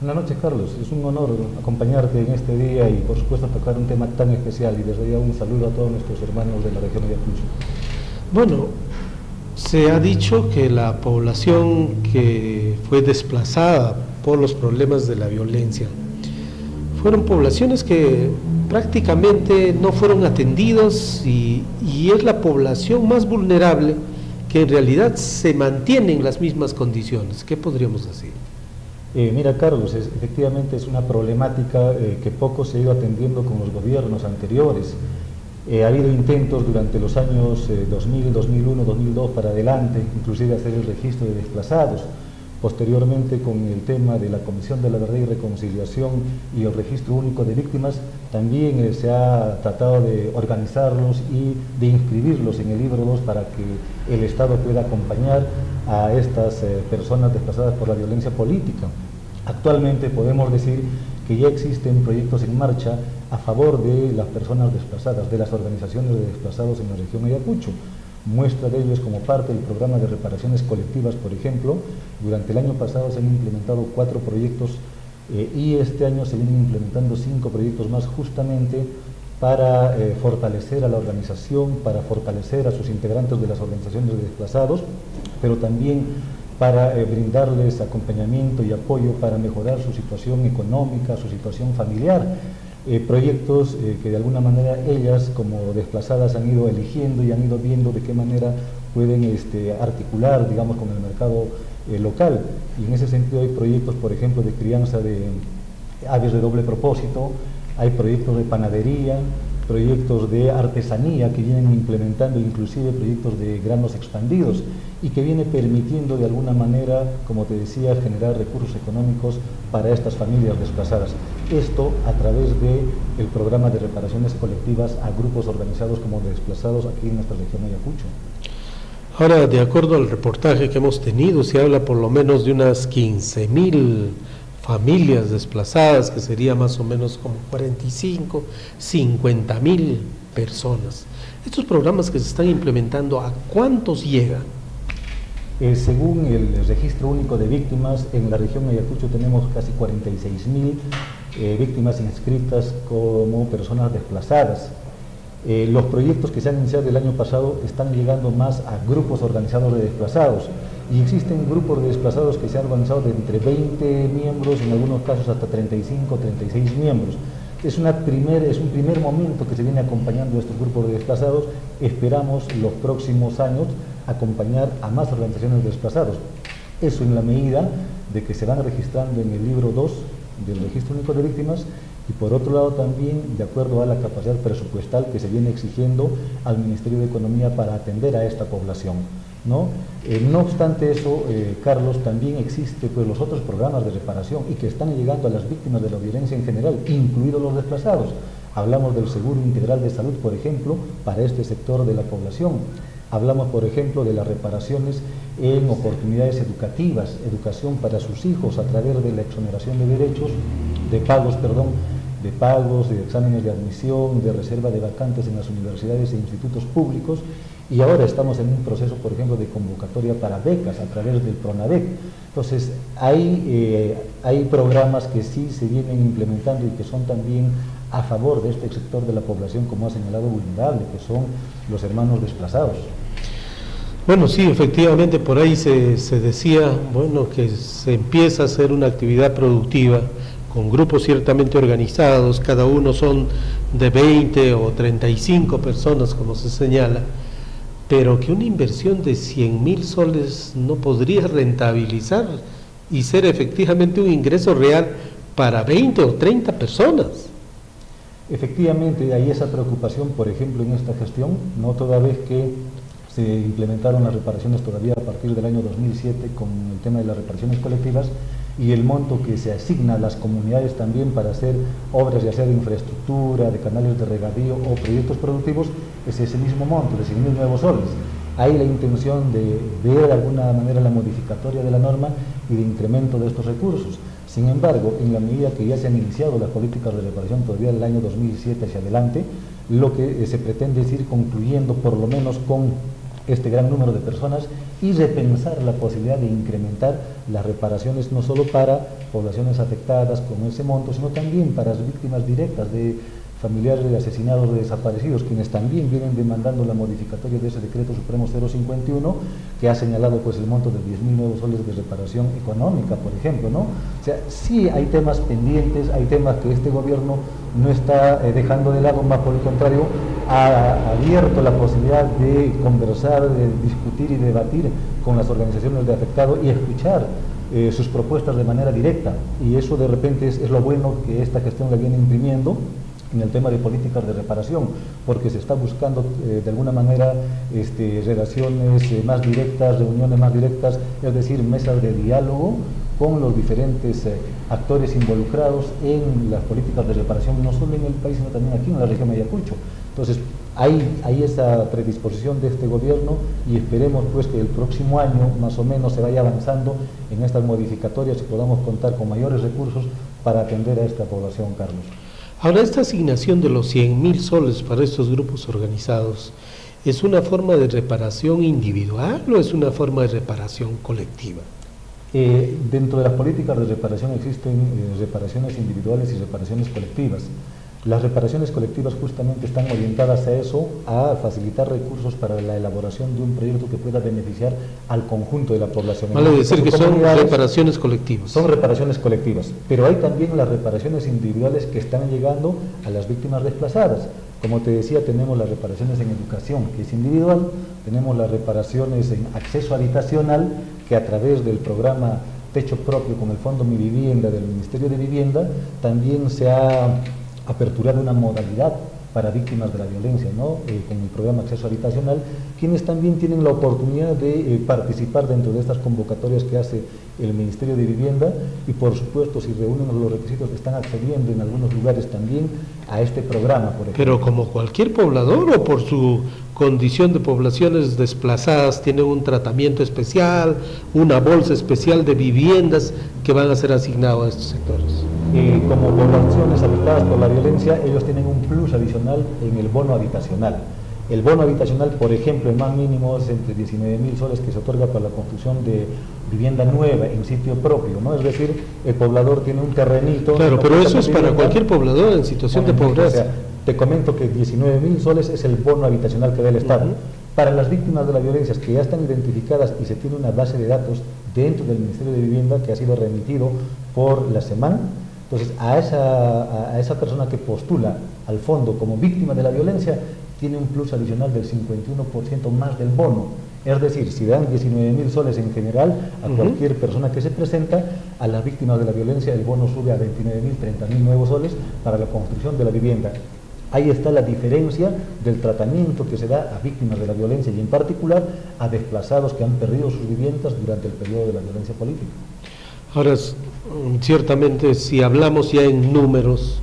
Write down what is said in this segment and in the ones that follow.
Buenas noches, Carlos. Es un honor acompañarte en este día y, por supuesto, tocar un tema tan especial. Y desde ya un saludo a todos nuestros hermanos de la región de Ayacucho. Bueno, se ha dicho que la población que fue desplazada por los problemas de la violencia fueron poblaciones que prácticamente no fueron atendidos y es la población más vulnerable que en realidad se mantiene en las mismas condiciones. ¿Qué podríamos decir? Mira, Carlos, efectivamente es una problemática que poco se ha ido atendiendo con los gobiernos anteriores. Ha habido intentos durante los años 2000, 2001, 2002 para adelante, inclusive hacer el registro de desplazados. Posteriormente, con el tema de la Comisión de la Verdad y Reconciliación y el Registro Único de Víctimas, también se ha tratado de organizarlos y de inscribirlos en el libro 2 para que el Estado pueda acompañar a estas personas desplazadas por la violencia política. Actualmente podemos decir que ya existen proyectos en marcha a favor de las personas desplazadas, de las organizaciones de desplazados en la región de Ayacucho. Muestra de ello es como parte del programa de reparaciones colectivas, por ejemplo. Durante el año pasado se han implementado 4 proyectos y este año se vienen implementando 5 proyectos más, justamente para fortalecer a la organización, para fortalecer a sus integrantes de las organizaciones de desplazados, pero también para brindarles acompañamiento y apoyo para mejorar su situación económica, su situación familiar. Proyectos que de alguna manera ellas como desplazadas han ido eligiendo y han ido viendo de qué manera pueden articular, digamos, con el mercado local. Y en ese sentido hay proyectos, por ejemplo, de crianza de aves de doble propósito, hay proyectos de panadería, proyectos de artesanía que vienen implementando, inclusive proyectos de granos expandidos, y que viene permitiendo de alguna manera, como te decía, generar recursos económicos para estas familias desplazadas. Esto a través del programa de reparaciones colectivas a grupos organizados como desplazados aquí en nuestra región de Ayacucho. Ahora, de acuerdo al reportaje que hemos tenido, se habla por lo menos de unas 15.000 familias desplazadas, que sería más o menos como 45, 50.000 personas. Estos programas que se están implementando, ¿a cuántos llegan? Según el Registro Único de Víctimas, en la región de Ayacucho tenemos casi 46.000 víctimas inscritas como personas desplazadas. Los proyectos que se han iniciado el año pasado están llegando más a grupos organizados de desplazados, y existen grupos de desplazados que se han organizado de entre 20 miembros, en algunos casos hasta 35, 36 miembros. Es un primer momento que se viene acompañando a estos grupos de desplazados. Esperamos los próximos años acompañar a más organizaciones de desplazados. Eso en la medida de que se van registrando en el libro 2 del Registro Único de Víctimas, y por otro lado también de acuerdo a la capacidad presupuestal que se viene exigiendo al Ministerio de Economía para atender a esta población, ¿no? No obstante eso, Carlos, también existen pues los otros programas de reparación y que están llegando a las víctimas de la violencia en general, incluidos los desplazados. Hablamos del Seguro Integral de Salud, por ejemplo, para este sector de la población. Hablamos, por ejemplo, de las reparaciones en oportunidades educativas, educación para sus hijos a través de la exoneración de derechos, de pagos, de exámenes de admisión, de reserva de vacantes en las universidades e institutos públicos, y ahora estamos en un proceso, por ejemplo, de convocatoria para becas a través del PRONAVEC. Entonces, hay programas que sí se vienen implementando y que son también a favor de este sector de la población, como ha señalado, vulnerable, que son los hermanos desplazados. Bueno, sí, efectivamente, por ahí se decía, bueno, que se empieza a hacer una actividad productiva con grupos ciertamente organizados, cada uno son de 20 o 35 personas, como se señala, pero que una inversión de 100.000 soles no podría rentabilizar y ser efectivamente un ingreso real para 20 o 30 personas. Efectivamente, hay esa preocupación, por ejemplo, en esta gestión, no toda vez que se implementaron las reparaciones todavía a partir del año 2007 con el tema de las reparaciones colectivas, y el monto que se asigna a las comunidades también para hacer obras, ya sea de infraestructura, de canales de regadío o proyectos productivos, es ese mismo monto de 100.000 nuevos soles. Hay la intención de ver de alguna manera la modificatoria de la norma y de incremento de estos recursos. Sin embargo, en la medida que ya se han iniciado las políticas de reparación todavía del año 2007 hacia adelante, lo que se pretende es ir concluyendo por lo menos con este gran número de personas y repensar la posibilidad de incrementar las reparaciones no solo para poblaciones afectadas con ese monto, sino también para las víctimas directas de familiares de asesinados o desaparecidos, quienes también vienen demandando la modificatoria de ese decreto supremo 051, que ha señalado pues el monto de 10.000 nuevos soles de reparación económica, por ejemplo, ¿no? O sea, sí hay temas pendientes, hay temas que este gobierno no está dejando de lado, más por el contrario, ha abierto la posibilidad de conversar, de discutir y debatir con las organizaciones de afectados y escuchar sus propuestas de manera directa, y eso de repente es lo bueno que esta gestión la viene imprimiendo en el tema de políticas de reparación, porque se está buscando de alguna manera relaciones más directas, reuniones más directas, es decir, mesas de diálogo con los diferentes actores involucrados en las políticas de reparación, no solo en el país, sino también aquí en la región de Ayacucho. Entonces, hay esa predisposición de este gobierno y esperemos pues que el próximo año más o menos se vaya avanzando en estas modificatorias y podamos contar con mayores recursos para atender a esta población, Carlos. Ahora, esta asignación de los 100.000 soles para estos grupos organizados, ¿es una forma de reparación individual o es una forma de reparación colectiva? Dentro de las políticas de reparación existen reparaciones individuales y reparaciones colectivas. Las reparaciones colectivas justamente están orientadas a eso, a facilitar recursos para la elaboración de un proyecto que pueda beneficiar al conjunto de la población. Vale decir que son reparaciones colectivas. Son reparaciones colectivas, pero hay también las reparaciones individuales que están llegando a las víctimas desplazadas. Como te decía, tenemos las reparaciones en educación, que es individual, tenemos las reparaciones en acceso habitacional, que a través del programa Techo Propio con el Fondo Mi Vivienda del Ministerio de Vivienda, también se ha aperturado una modalidad para víctimas de la violencia, ¿no? Con el programa Acceso Habitacional, quienes también tienen la oportunidad de participar dentro de estas convocatorias que hace el Ministerio de Vivienda y por supuesto si reúnen los requisitos que están accediendo en algunos lugares también a este programa, por ejemplo. Pero como cualquier poblador o por su condición de poblaciones desplazadas tienen un tratamiento especial, una bolsa especial de viviendas que van a ser asignadas a estos sectores. Como poblaciones afectadas por la violencia, ellos tienen un plus adicional en el bono habitacional. El bono habitacional, por ejemplo, el más mínimo es entre 19.000 soles que se otorga para la construcción de vivienda nueva en sitio propio, ¿no? Es decir, el poblador tiene un terrenito. Claro, pero eso es para cualquier poblador en situación de pobreza. O sea, te comento que 19.000 soles es el bono habitacional que da el Estado. Para las víctimas de la violencia que ya están identificadas y se tiene una base de datos dentro del Ministerio de Vivienda que ha sido remitido por la SEMAN, entonces a esa persona que postula al fondo como víctima de la violencia tiene un plus adicional del 51% más del bono. Es decir, si dan 19.000 soles en general a cualquier persona que se presenta, a las víctimas de la violencia el bono sube a 29.000, 30.000 nuevos soles para la construcción de la vivienda. Ahí está la diferencia del tratamiento que se da a víctimas de la violencia y en particular a desplazados que han perdido sus viviendas durante el periodo de la violencia política. Ahora, ciertamente, si hablamos ya en números,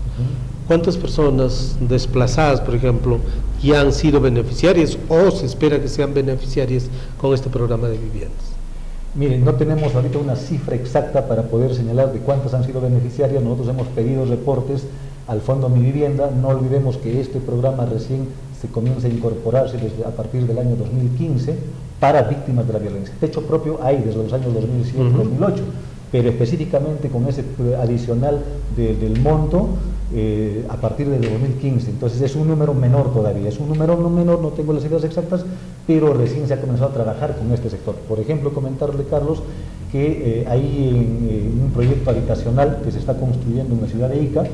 ¿cuántas personas desplazadas, por ejemplo, ya han sido beneficiarias o se espera que sean beneficiarias con este programa de viviendas? Miren, no tenemos ahorita una cifra exacta para poder señalar de cuántas han sido beneficiarias. Nosotros hemos pedido reportes al Fondo Mi Vivienda. No olvidemos que este programa recién se comienza a incorporarse a partir del año 2015 para víctimas de la violencia. Techo propio hay desde los años 2007 y 2008. Pero específicamente con ese adicional del monto a partir del 2015. Entonces es un número menor todavía, es un número no menor, no tengo las cifras exactas, pero recién se ha comenzado a trabajar con este sector. Por ejemplo, comentarle, Carlos, que hay un proyecto habitacional que se está construyendo en la ciudad de Ica,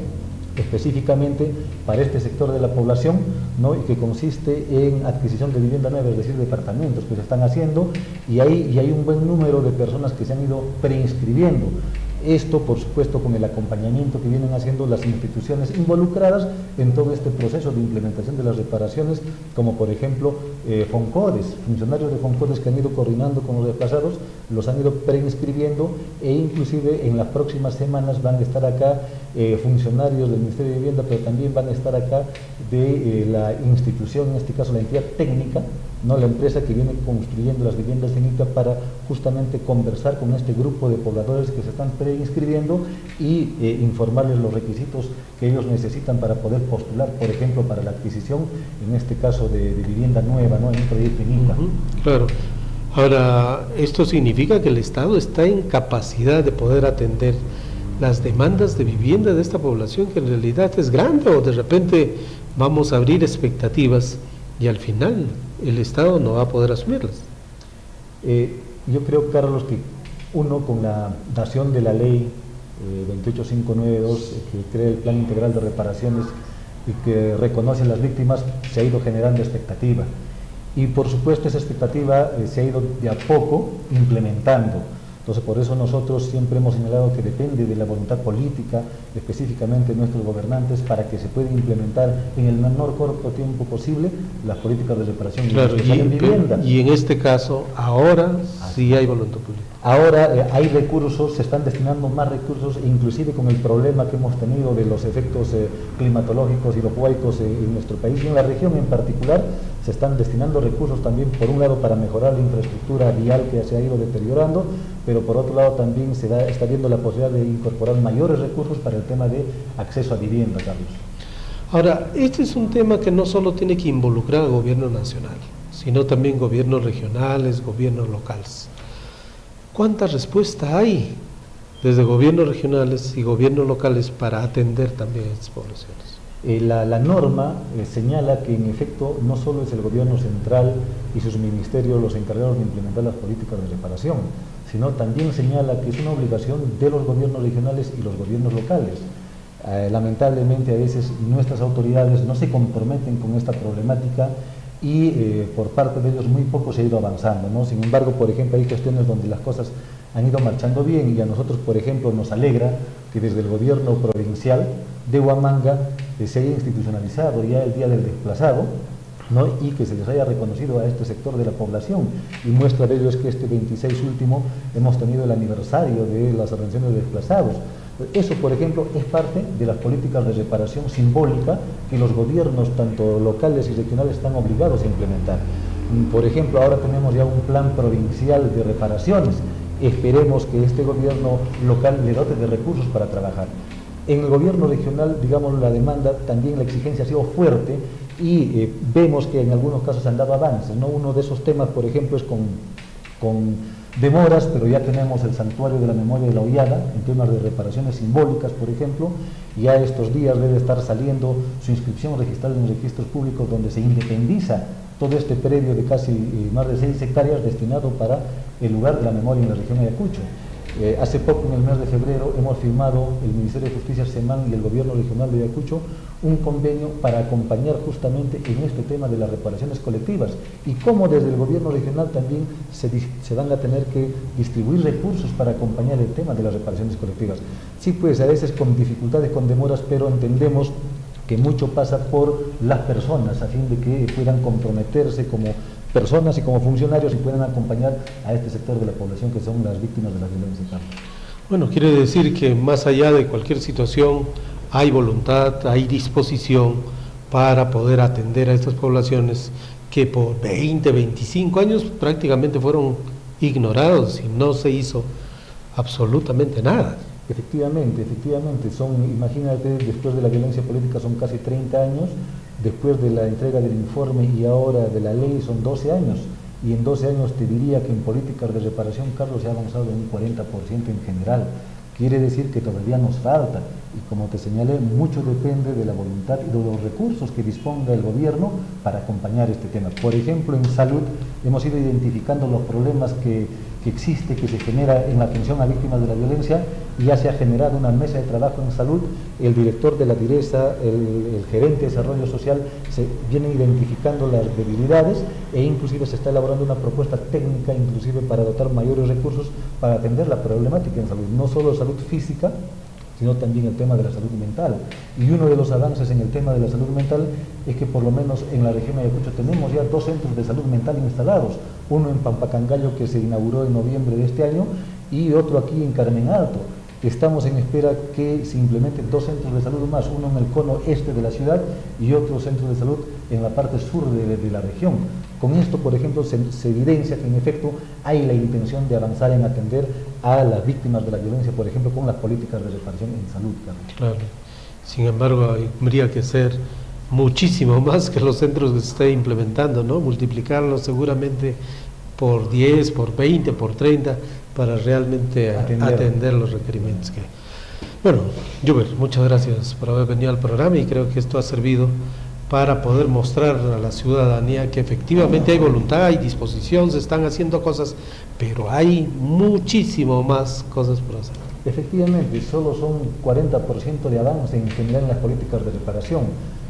específicamente para este sector de la población, ¿no? Y que consiste en adquisición de vivienda nueva, es decir, departamentos que se están haciendo, y hay un buen número de personas que se han ido preinscribiendo. Esto, por supuesto, con el acompañamiento que vienen haciendo las instituciones involucradas en todo este proceso de implementación de las reparaciones, como por ejemplo FONCODES, funcionarios de FONCODES que han ido coordinando con los desplazados, los han ido preinscribiendo e inclusive en las próximas semanas van a estar acá funcionarios del Ministerio de Vivienda, pero también van a estar acá de la institución, en este caso la entidad técnica, no la empresa que viene construyendo las viviendas en Ica, para justamente conversar con este grupo de pobladores que se están preinscribiendo y informarles los requisitos que ellos necesitan para poder postular, por ejemplo, para la adquisición, en este caso de vivienda nueva, ¿no? En un proyecto en Ica. Claro. Ahora, esto significa que el Estado está en capacidad de poder atender las demandas de vivienda de esta población, que en realidad es grande, o de repente vamos a abrir expectativas y al final el Estado no va a poder asumirlas. Yo creo, Carlos, que uno, con la dación de la ley 28592, que crea el Plan Integral de Reparaciones y que reconoce a las víctimas, se ha ido generando expectativa. Y por supuesto esa expectativa se ha ido de a poco implementando. Entonces, por eso nosotros siempre hemos señalado que depende de la voluntad política, específicamente de nuestros gobernantes, para que se pueda implementar en el menor corto tiempo posible las políticas de reparación en vivienda. Y en este caso, ahora sí hay voluntad política. Ahora hay recursos, se están destinando más recursos, inclusive con el problema que hemos tenido de los efectos climatológicos y hidropoicos en nuestro país y en la región en particular, se están destinando recursos también, por un lado, para mejorar la infraestructura vial que se ha ido deteriorando, pero por otro lado también está viendo la posibilidad de incorporar mayores recursos para el tema de acceso a vivienda, Carlos. Ahora, este es un tema que no solo tiene que involucrar al gobierno nacional, sino también gobiernos regionales, gobiernos locales. ¿Cuánta respuesta hay desde gobiernos regionales y gobiernos locales para atender también a estas poblaciones? La norma señala que en efecto no solo es el gobierno central y sus ministerios los encargados de implementar las políticas de reparación, sino también señala que es una obligación de los gobiernos regionales y los gobiernos locales. Lamentablemente a veces nuestras autoridades no se comprometen con esta problemática y por parte de ellos muy poco se ha ido avanzando, ¿no? Sin embargo, por ejemplo, hay cuestiones donde las cosas han ido marchando bien y a nosotros, por ejemplo, nos alegra que desde el gobierno provincial de Huamanga se haya institucionalizado ya el Día del Desplazado, ¿no? Y que se les haya reconocido a este sector de la población. Y muestra de ello es que este 26 último hemos tenido el aniversario de las organizaciones de desplazados. Eso, por ejemplo, es parte de las políticas de reparación simbólica que los gobiernos, tanto locales y regionales, están obligados a implementar. Por ejemplo, ahora tenemos ya un plan provincial de reparaciones. Esperemos que este gobierno local le dote de recursos para trabajar. En el gobierno regional, digamos, la demanda, también la exigencia ha sido fuerte y vemos que en algunos casos han dado avances, ¿no? Uno de esos temas, por ejemplo, es con demoras, pero ya tenemos el Santuario de la Memoria de la Hollada, en temas de reparaciones simbólicas, por ejemplo. Ya estos días debe estar saliendo su inscripción registrada en los registros públicos, donde se independiza todo este predio de casi más de 6 hectáreas destinado para el lugar de la memoria en la región de Ayacucho. Hace poco, en el mes de febrero, hemos firmado el Ministerio de Justicia, SEMAN y el Gobierno Regional de Ayacucho un convenio para acompañar justamente en este tema de las reparaciones colectivas y cómo desde el Gobierno Regional también se van a tener que distribuir recursos para acompañar el tema de las reparaciones colectivas. Sí, pues a veces con dificultades, con demoras, pero entendemos que mucho pasa por las personas a fin de que puedan comprometerse como personas y como funcionarios y puedan acompañar a este sector de la población que son las víctimas de la violencia. Bueno, quiere decir que más allá de cualquier situación hay voluntad, hay disposición para poder atender a estas poblaciones que por 20, 25 años prácticamente fueron ignorados y no se hizo absolutamente nada. Efectivamente, imagínate, después de la violencia política son casi 30 años, después de la entrega del informe y ahora de la ley son 12 años, y en 12 años te diría que en políticas de reparación, Carlos, se ha avanzado en un 40% en general. Quiere decir que todavía nos falta, y como te señalé, mucho depende de la voluntad y de los recursos que disponga el gobierno para acompañar este tema. Por ejemplo, en salud hemos ido identificando los problemas que existe, que se genera en la atención a víctimas de la violencia, y ya se ha generado una mesa de trabajo en salud. El director de la DIRESA, el gerente de desarrollo social, se vienen identificando las debilidades e inclusive se está elaborando una propuesta técnica inclusive para dotar mayores recursos para atender la problemática en salud, no solo salud física, sino también el tema de la salud mental. Y uno de los avances en el tema de la salud mental es que por lo menos en la región de Ayacucho tenemos ya 2 centros de salud mental instalados, uno en Pampacangallo, que se inauguró en noviembre de este año, y otro aquí en Carmen Alto. Estamos en espera que se implementen 2 centros de salud más, uno en el cono este de la ciudad y otro centro de salud en la parte sur de la región. Con esto, por ejemplo, se evidencia que en efecto hay la intención de avanzar en atender a las víctimas de la violencia, por ejemplo, con las políticas de reparación en salud, Carlos. Claro. Sin embargo, habría que ser muchísimo más que los centros que se está implementando, ¿no? Multiplicarlos seguramente por 10, por 20, por 30, para realmente atender los requerimientos que hay. Bueno, Juber, muchas gracias por haber venido al programa y creo que esto ha servido para poder mostrar a la ciudadanía que efectivamente hay voluntad, hay disposición, se están haciendo cosas, pero hay muchísimo más cosas por hacer. Efectivamente, solo son 40% de avance en general en las políticas de reparación.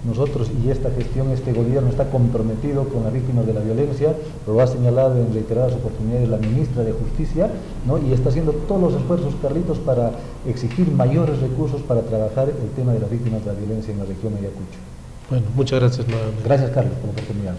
Nosotros y esta gestión, este gobierno está comprometido con las víctimas de la violencia, lo ha señalado en reiteradas oportunidades la ministra de Justicia, ¿no? Y está haciendo todos los esfuerzos, Carlitos, para exigir mayores recursos para trabajar el tema de las víctimas de la violencia en la región Ayacucho. Bueno, muchas gracias nuevamente. Gracias, Carlos, por la oportunidad.